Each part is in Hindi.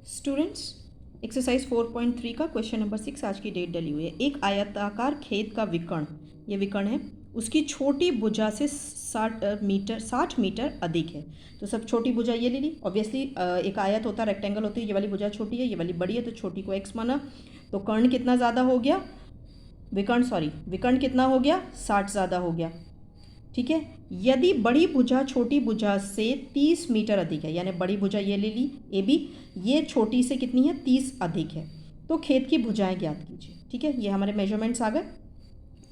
स्टूडेंट्स, एक्सरसाइज 4.3 का क्वेश्चन नंबर 6 आज की डेट डली हुई है। एक आयताकार खेत का विकर्ण, ये विकर्ण है, उसकी छोटी भुजा से 60 मीटर अधिक है। तो सब छोटी भुजा ये ले ली। ऑब्वियसली एक आयत होता है, रेक्टेंगल होती है, ये वाली भुजा छोटी है, ये वाली बड़ी है, तो छोटी को x माना। तो कर्ण कितना ज़्यादा हो गया, विकर्ण कितना हो गया, 60 ज़्यादा हो गया। ठीक है। यदि बड़ी भुजा छोटी भुजा से 30 मीटर अधिक है, यानी बड़ी भुजा ये ले ली AB, ये छोटी से कितनी है, 30 अधिक है, तो खेत की भुजाएं ज्ञात कीजिए। ठीक है, ये हमारे मेजरमेंट्स आ गए।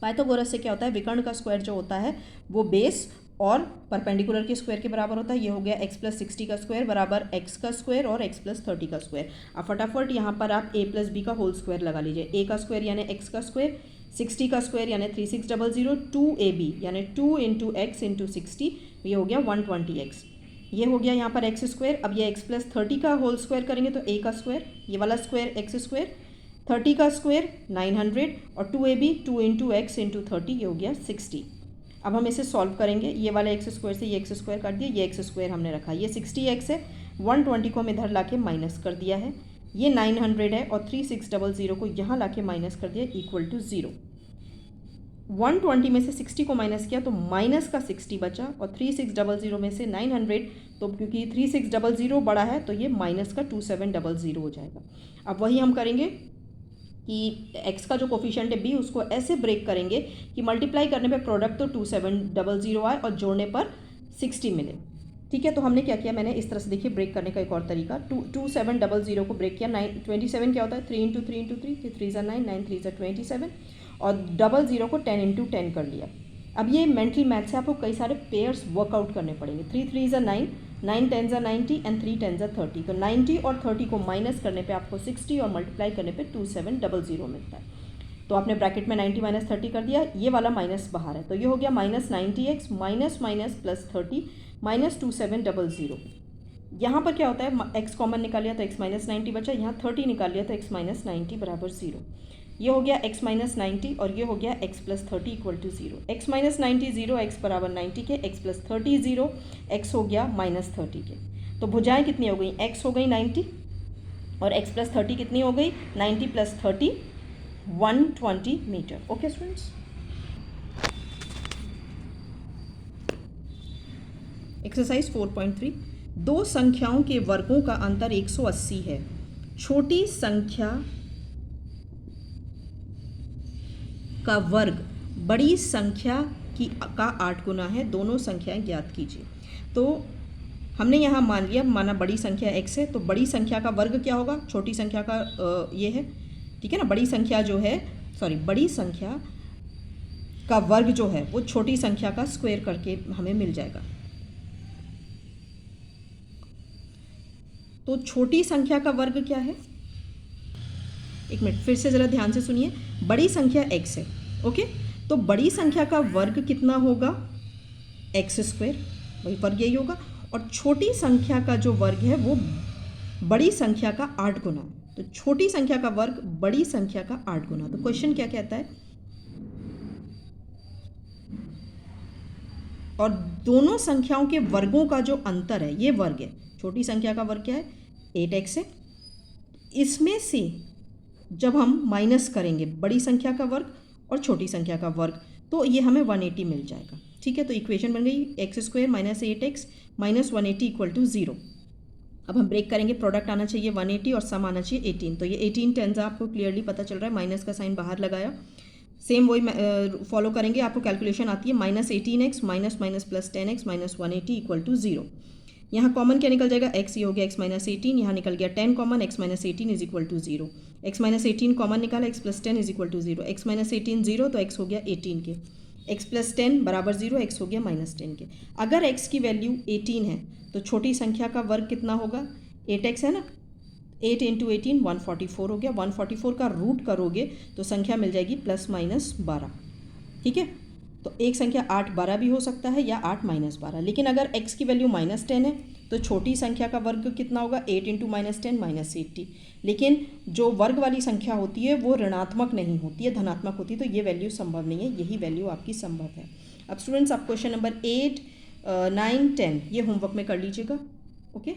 पाइथागोरस से क्या होता है, विकर्ण का स्क्वायर जो होता है वो बेस और परपेंडिकुलर के स्क्वायर के बराबर होता है। ये हो गया x + 60 का स्क्वायर बराबर x का स्क्वायर और x + 30 का स्क्वायर। अब फटाफट यहाँ पर आप a + b का होल स्क्वायर लगा लीजिए। a का स्क्वायर यानी x का स्क्वायर, 60 का स्क्वायर यानी 3600, 2ab यानी 2 × x × 60, ये हो गया 120x। ये हो गया यहाँ पर x स्क्वायर। अब ये x + 30 का होल स्क्वायर करेंगे तो a का स्क्वायर, ये वाला स्क्वायर x स्क्वायर, 30 का स्क्वायर 900 और 2ab 2 × x × 30, ये हो गया 60। अब हम इसे सॉल्व करेंगे। ये वाला x स्क्वायर से ये x स्क्वायर काट दिया, ये x स्क्वायर हमने रखा, ये 60x है, 120 को हम इधर लाके माइनस कर दिया है, ये 900 है और 3600 को यहाँ लाके माइनस कर दिया इक्वल टू 0। 120 में से 60 को माइनस किया तो माइनस का 60 बचा और 3600 में से 900, तो क्योंकि 3600 बड़ा है तो ये माइनस का 2700 हो जाएगा। अब वही हम करेंगे कि x का जो कोफिशिएंट है b, उसको ऐसे ब्रेक करेंगे कि मल्टीप्लाई करने पे प्रोडक्ट तो 2700 आए और जोड़ने पर 60 मिले। ठीक है, तो हमने क्या किया, मैंने इस तरह से देखिए ब्रेक करने का एक और तरीका, 2700 को ब्रेक किया। 27 क्या होता है, 3 × 3 × 3, 3 × 9, 9 3 = 27 और 00 को 10 × 10 कर लिया। अब ये मेंटल मैथ से आपको कई सारे पेयर्स वर्कआउट करने पड़ेंगे। 3 3 = 9, 9 10 = 90 एंड 3 10 = 30। तो 90 और 30 को माइनस करने पे आपको 60 और मल्टीप्लाई करने पे 2700 मिलता है। तो आपने ब्रैकेट में 90 - 30 कर दिया, ये वाला माइनस बाहर है, तो ये हो गया -90x minus minus plus 30 minus 2700। यहाँ पर क्या होता है, x कॉमन निकाल लिया तो x - 90 बचा, यहाँ 30 निकाल लिया तो x - 90 बराबर 0। ये हो गया x - 90 और ये हो गया x + 30 equal to 0। x - 90 0, x बराबर 90 के, x + 30 0, x हो गया -30 के। तो भुजाएं कितनी हो गई, x हो गई 90 और x + 30 कितनी हो गई, 90 + 30 120 मीटर। ओके स्टूडेंट्स, एक्सरसाइज 4.3, दो संख्याओं के वर्गों का अंतर 180 है। छोटी संख्या का वर्ग बड़ी संख्या का 8 गुना है, दोनों संख्याएं ज्ञात कीजिए। तो हमने यहाँ माना बड़ी संख्या x है, तो बड़ी संख्या का वर्ग क्या होगा, छोटी संख्या का ये है, ठीक है ना। बड़ी संख्या का वर्ग जो है वो छोटी संख्या का स्क्वायर करके हमें मिल जाएगा। तो छोटी संख्या का वर्ग क्या है, एक मिनट फिर से ज़रा ध्यान से सुनिए। बड़ी संख्या x है, ओके, तो बड़ी संख्या का वर्ग कितना होगा, x², वही वर्ग यही होगा। और छोटी संख्या का जो वर्ग है वो बड़ी संख्या का 8 गुना, तो छोटी संख्या का वर्ग बड़ी संख्या का 8 गुना। तो क्वेश्चन क्या कहता है, और दोनों संख्याओं के वर्गों का जो अंतर है, ये वर्ग है, छोटी संख्या का वर्ग क्या है, 8x है, इसमें से जब हम माइनस करेंगे बड़ी संख्या का वर्ग और छोटी संख्या का वर्ग, तो ये हमें 180 मिल जाएगा। ठीक है, तो इक्वेशन बन गई x² - 8x - 180 इक्वल टू 0। अब हम ब्रेक करेंगे, प्रोडक्ट आना चाहिए 180 और सम आना चाहिए 18। तो ये 18 10 आपको क्लियरली पता चल रहा है, माइनस का साइन बाहर लगाया। सेम वही फॉलो करेंगे, आपको कैलकुलेशन आती है -18x minus minus plus 10x minus 180 equal to 0। यहाँ कॉमन क्या निकल जाएगा, x, ये हो गया x - 18, यहाँ निकल गया 10 common, x - 18 is equal to 0। x - 18 common निकाला, x + 10 is equal to 0। x - 18 0, तो x हो गया 18 के, x + 10 बराबर 0, x हो गया -10 के। अगर x की वैल्यू 18 है तो छोटी संख्या का वर्ग कितना होगा, 8x है ना, 8 × 18 144 हो गया। 144 का रूट करोगे तो संख्या मिल जाएगी ±12। ठीक है, तो एक संख्या 8 12 भी हो सकता है या 8 - 12, लेकिन अगर x की वैल्यू -10 है तो छोटी संख्या का वर्ग कितना होगा, 8 × -10 -80। लेकिन जो वर्ग वाली संख्या होती है वो ऋणात्मक नहीं होती है, धनात्मक होती है, तो ये वैल्यू संभव नहीं है, यही वैल्यू आपकी संभव है। अब स्टूडेंट्स, आप क्वेश्चन नंबर 8 9 10 ये होमवर्क में कर लीजिएगा। ओके।